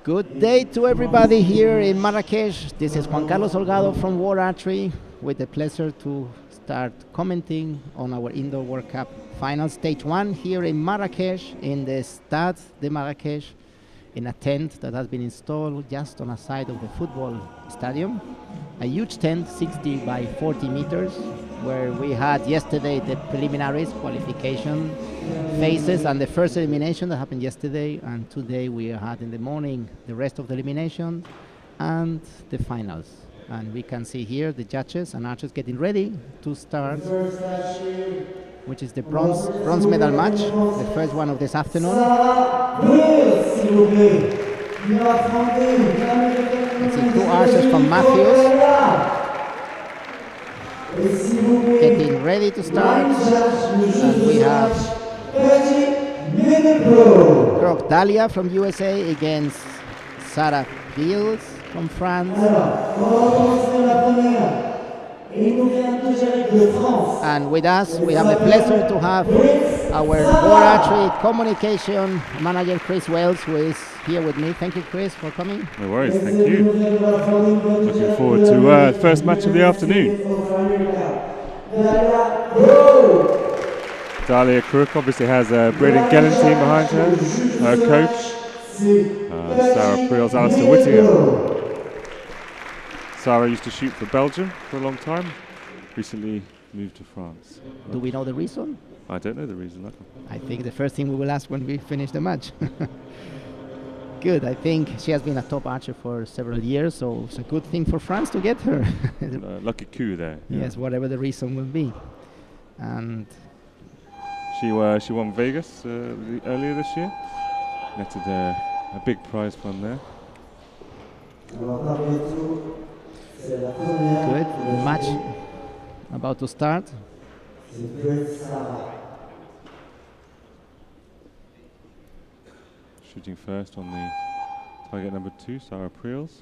Good day to everybody here in Marrakesh. This is Juan Carlos Holgado from World Archery with the pleasure to start commenting on our Indoor World Cup final stage 1 here in Marrakesh in the Stade de Marrakesh in a tent that has been installed just on the side of the football stadium. A huge tent, 60 by 40 meters, where we had yesterday the preliminaries, qualification phases, and the first elimination that happened yesterday, and today we had in the morning the rest of the elimination and the finals. And we can see here the judges and archers getting ready to start, which is the bronze medal match, the first one of this afternoon. You see two archers from Matthews getting ready to start, and we have Crook Dahlia from USA against Sarah Prieels from France. And with us, we have the pleasure to have our World Archery Communication Manager, Chris Wells, who is here with me. Thank you, Chris, for coming. No worries, thank you. Looking forward to the first match of the afternoon. Dahlia Crook obviously has a brilliant Gellin team behind her, her coach, Sarah Prieels, Alistair Whittingham. Sarah used to shoot for Belgium for a long time, recently moved to France. Do we know the reason? I don't know the reason. I think the first thing we will ask when we finish the match. Good, I think she has been a top archer for several years, so it's a good thing for France to get her. Lucky coup there. Yeah. Yes, whatever the reason will be. And she won Vegas earlier this year, netted a big prize fund there. Good, the match about to start. Shooting first on the target number 2, Sarah Prieels,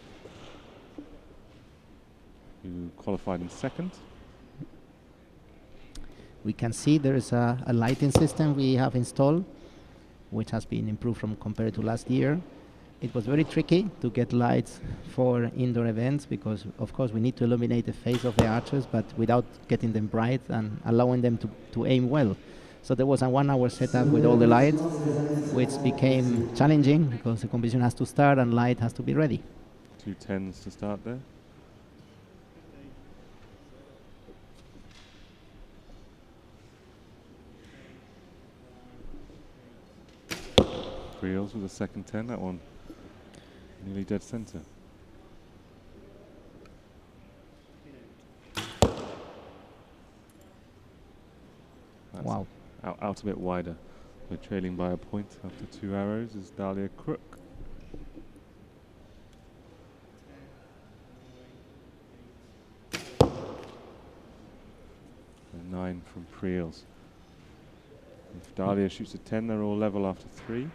who qualified in second. We can see there is a lighting system we have installed, which has been improved from compared to last year. It was very tricky to get lights for indoor events because, of course, we need to illuminate the face of the archers, but without getting them bright and allowing them to aim well. So there was a 1 hour setup with all the lights, which became challenging because the competition has to start and light has to be ready. 2 10s to start there. Prieels with the second 10, that one nearly dead center. That's wow. Out a bit wider. We're trailing by a point after 2 arrows is Dahlia Crook. And 9 from Prieels. If Dahlia shoots a 10, they're all level after 3.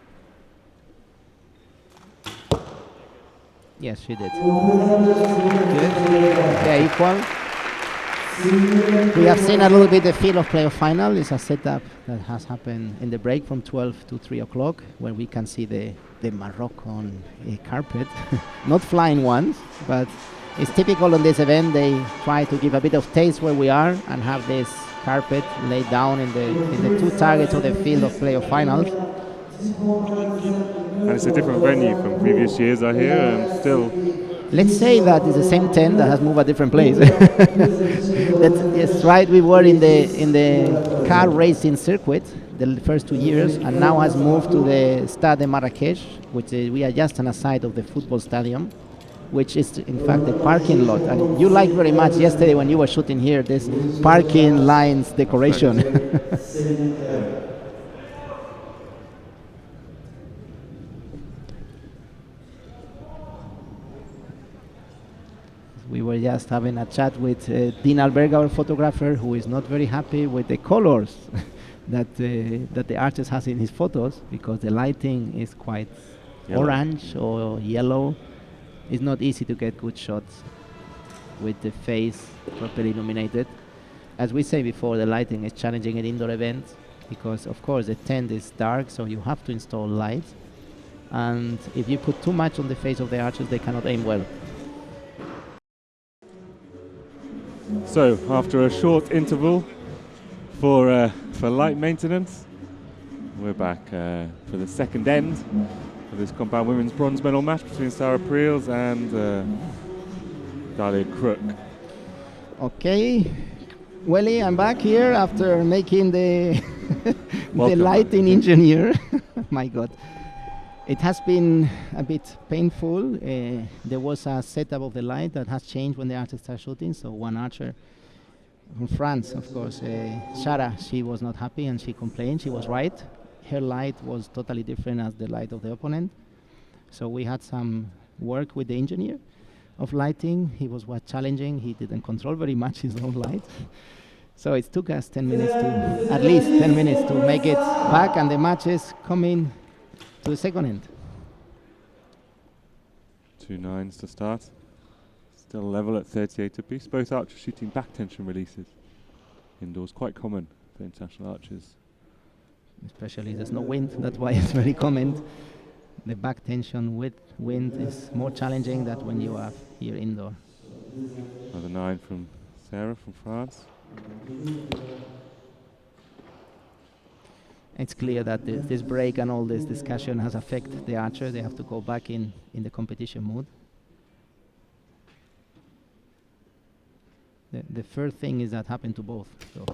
Yes, she did. Good. They're equal. We have seen a little bit the feel of playoff final. It's a setup that has happened in the break from 12 to 3 o'clock, where we can see the Moroccan carpet. Not flying ones, but it's typical on this event. They try to give a bit of taste where we are and have this carpet laid down in the 2 targets of the field of playoff finals. And it's a different venue from previous years, I hear, and still. Let's say that it's the same tent that has moved a different place. That's right. We were in the car racing circuit the first 2 years, and now has moved to the Stade de Marrakesh, which we are just on the side of the football stadium, which is in fact the parking lot. And you liked very much yesterday when you were shooting here this parking lines decoration. We were just having a chat with Dean Alberga, our photographer, who is not very happy with the colors that the artist has in his photos, because the lighting is quite orange or yellow. It's not easy to get good shots with the face properly illuminated. As we say before, the lighting is challenging at indoor events because, of course, the tent is dark, so you have to install lights. and if you put too much on the face of the archers, they cannot aim well. So after a short interval for light maintenance, we're back for the second end of this compound women's bronze medal match between Sarah Prieels and Dahlia Crook. Okay, Welly, I'm back here after making the the lighting engineer. My God, it has been a bit painful. There was a setup of the light that has changed when the archers start shooting. So one archer from France, of course, Sarah, she was not happy and she complained. She was right. Her light was totally different as the light of the opponent. So we had some work with the engineer of lighting. He was challenging. He didn't control very much his own light. So it took us 10 minutes at least 10 minutes to make it back, and the match is coming to the second end. 2 9s to start. Still level at 38 apiece. Both archers shooting back tension releases. Indoors, quite common for international archers. Especially there's no wind, that's why it's very common. The back tension with wind is more challenging than when you are here indoor. Another 9 from Sarah from France. It's clear that this break and all this discussion has affected the archer. They have to go back in the competition mood. The first thing is that happened to both. So.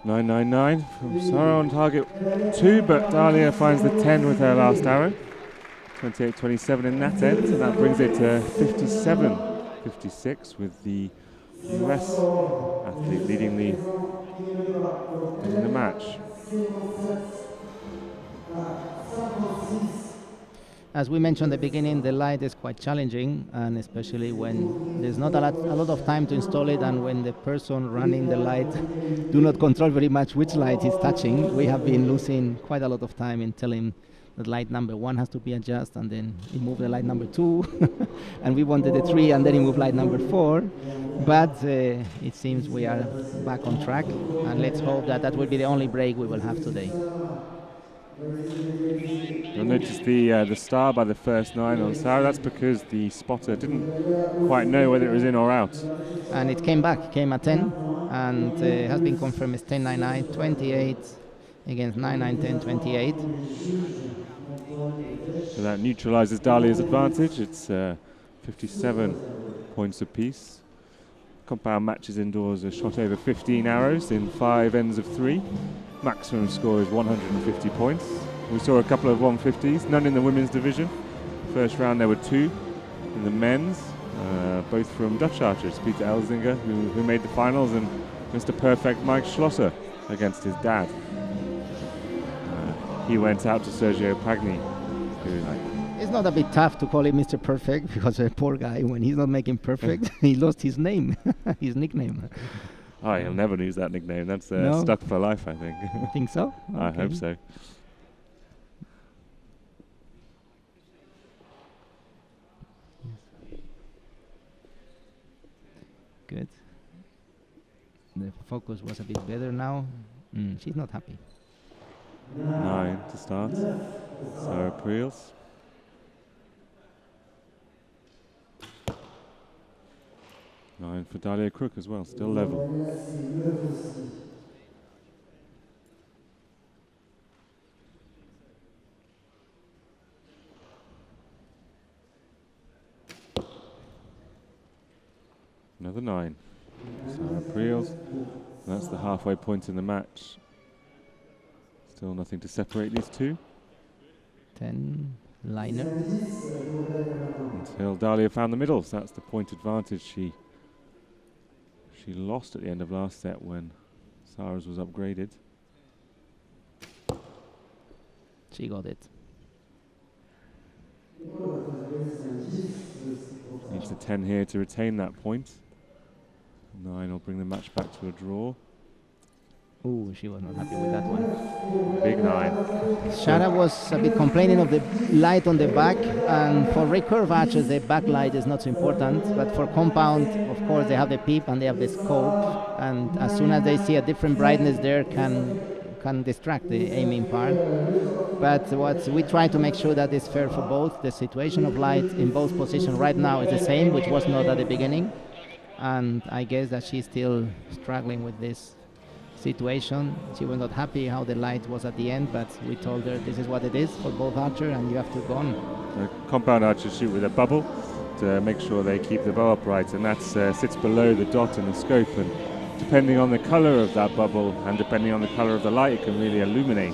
999 from Sarah on target 2, but Dahlia finds the 10 with her last arrow. 28-27 in that end, and that brings it to 57-56 with the US athlete leading the match. As we mentioned at the beginning, the light is quite challenging, and especially when there's not a lot of time to install it, and when the person running the light do not control very much which light is touching. We have been losing quite a lot of time in telling that light number 1 has to be adjusted, and then he moved the light number 2, and we wanted the 3, and then he moved light number 4. But it seems we are back on track, and let's hope that that will be the only break we will have today. You'll notice the star by the first 9 on Sarah. That's because the spotter didn't quite know whether it was in or out. And it came back, came at 10, and has been confirmed as 10-9-9, 28 against 9-9-10, 28. So that neutralizes Dahlia's advantage. It's 57 points apiece. Compound matches indoors are shot over 15 arrows in 5 ends of 3. Maximum score is 150 points. We saw a couple of 150s, none in the women's division. First round there were 2 in the men's, both from Dutch archers, Peter Elzinga, who made the finals, and Mr. Perfect Mike Schlosser against his dad. He went out to Sergio Pagni. It's not a bit tough to call him Mr. Perfect, because a poor guy, when he's not making perfect, he lost his name, his nickname. Oh, he'll never lose that nickname. That's stuck for life, I think. Think so? Okay. I hope so. Good. The focus was a bit better now. She's not happy. 9 to start. Sarah Prieels. Nine for Dahlia Crook as well, still level. Another 9. Sarah Prieels. That's the halfway point in the match. Still nothing to separate these two. 10 liner. Until Dahlia found the middles. That's the point advantage she lost at the end of last set when Sarah's was upgraded. She got it. Needs the 10 here to retain that point. 9 will bring the match back to a draw. Ooh, she was not happy with that one. Big 9. Shara was a bit complaining of the light on the back, and for recurve archers the backlight is not so important, but for compound, of course, they have the peep and they have the scope, and as soon as they see a different brightness there can distract the aiming part. But what we try to make sure that it's fair for both. The situation of light in both positions right now is the same, which was not at the beginning, and I guess that she's still struggling with this situation. She was not happy how the light was at the end, but we told her this is what it is for both archers and you have to go on. Compound archers shoot with a bubble to make sure they keep the bow upright, and that sits below the dot in the scope, and depending on the color of that bubble and depending on the color of the light, it can really illuminate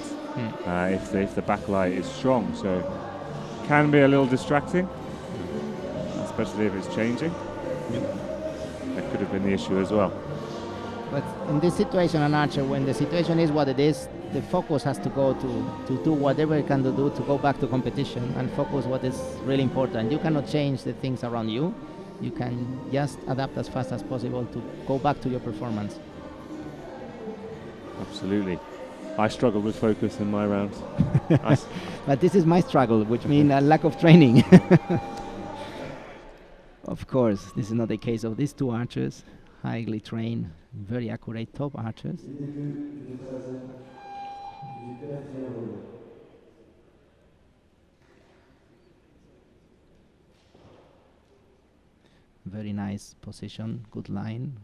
if the backlight is strong. So it can be a little distracting, especially if it's changing. That could have been the issue as well. But in this situation, an archer, when the situation is what it is, the focus has to go to do whatever it can do to go back to competition and focus what is really important. You cannot change the things around you. You can just adapt as fast as possible to go back to your performance. Absolutely. I struggled with focus in my round. But this is my struggle, which means a lack of training. Of course, this is not the case of these two archers. Highly trained, very accurate top archers. Very nice position, good line,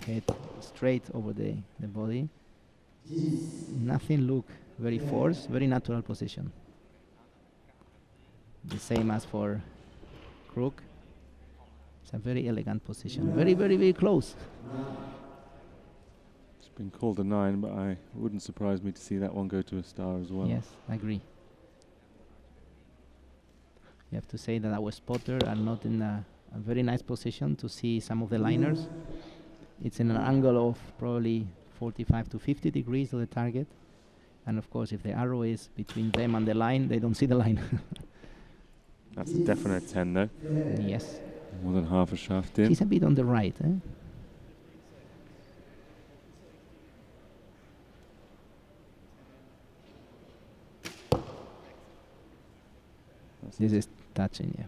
head straight over the body. Nothing look very forced, very natural position. The same as for Crook. It's a very elegant position. Very, very, very close. It's been called a 9, but it wouldn't surprise me to see that one go to a star as well. Yes, I agree. You have to say that our spotters are not in a very nice position to see some of the liners. It's in an angle of probably 45 to 50 degrees of the target. And of course, if the arrow is between them and the line, they don't see the line. That's a definite 10 though. Yes. More than half a shaft in. She's a bit on the right, eh? This is touching, yeah.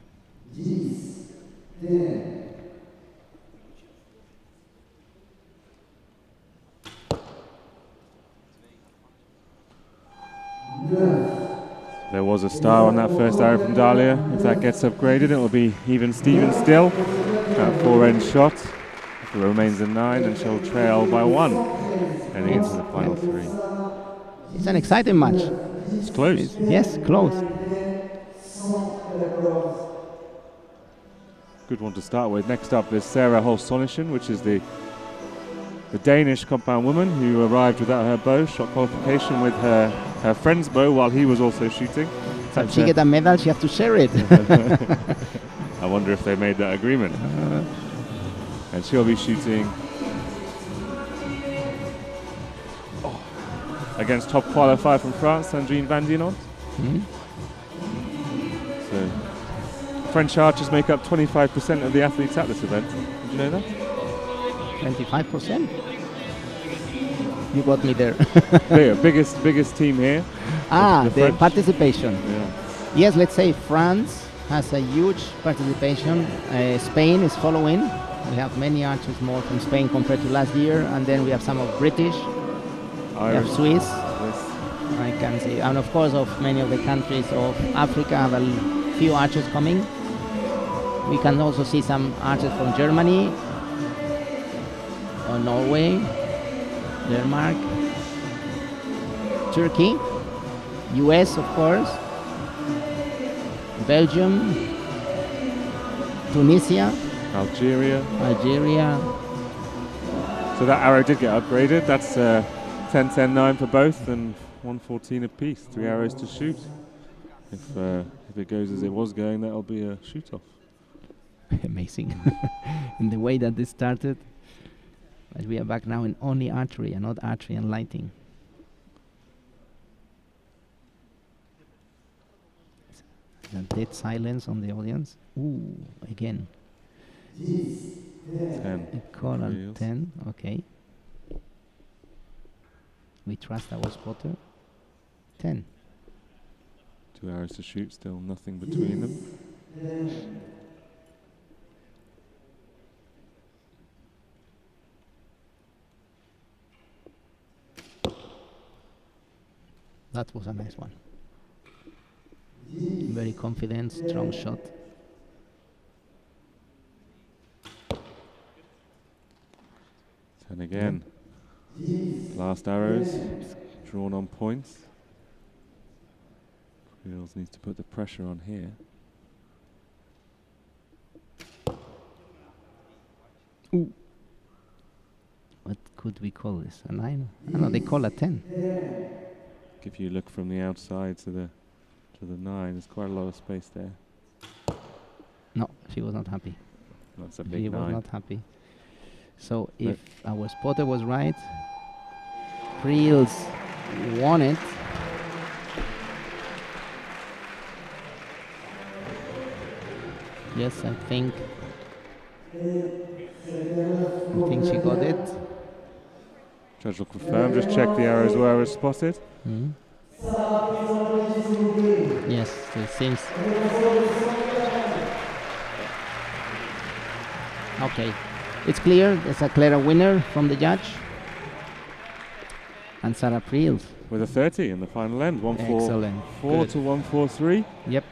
There was a star on that first arrow from Dahlia. If that gets upgraded, it will be even Steven still. That 4-end shot. If it remains a 9, and she'll trail by 1 heading into the final 3. It's an exciting match. It's close. Yes, close. Good one to start with. Next up is Sarah Holstonischen, which is the Danish compound woman who arrived without her bow, shot qualification with her friend's bow while he was also shooting. So if she get a medal, she has to share it. I wonder if they made that agreement. And she'll be shooting against top qualifier from France, Sandrine Van Dienont. So French archers make up 25% of the athletes at this event. Did you know that? 25%? You got me there. biggest team here. The participation. Yeah. Yes, let's say France has a huge participation. Spain is following. We have many archers more from Spain compared to last year, and then we have some of British. We have Swiss. I can see, and of course, of many of the countries of Africa have a few archers coming. We can also see some archers from Germany, or Norway, Denmark, Turkey, US, of course, Belgium, Tunisia, Algeria. So that arrow did get upgraded. That's 10-10-9 for both and 114 apiece. 3 arrows to shoot. If it goes as it was going, that'll be a shoot-off. Amazing. In the way that this started. But we are back now in only archery and not archery and lighting. There's a dead silence on the audience. Ooh, again. 10. A call on 10, okay. We trust our spotter. 10. 2 arrows to shoot, still nothing between them. That was a nice one. Very confident, strong shot. And again, last arrows drawn on points. Prieels needs to put the pressure on here. Ooh. What could we call this? A 9? Oh, no, they call a 10. If you look from the outside to the 9, there's quite a lot of space there. No, she was not happy. That's a big She 9. was not happy. So if our spotter was right, Prieels won it. Yes, I think she got it. Judge will confirm. Just check the arrows where it was spotted. Yes, it seems. Okay, it's clear. There's a clear winner from the judge. And Sarah Prieels. With a 30 in the final end. 1-4-4 Excellent. to 1-4-3. Yep.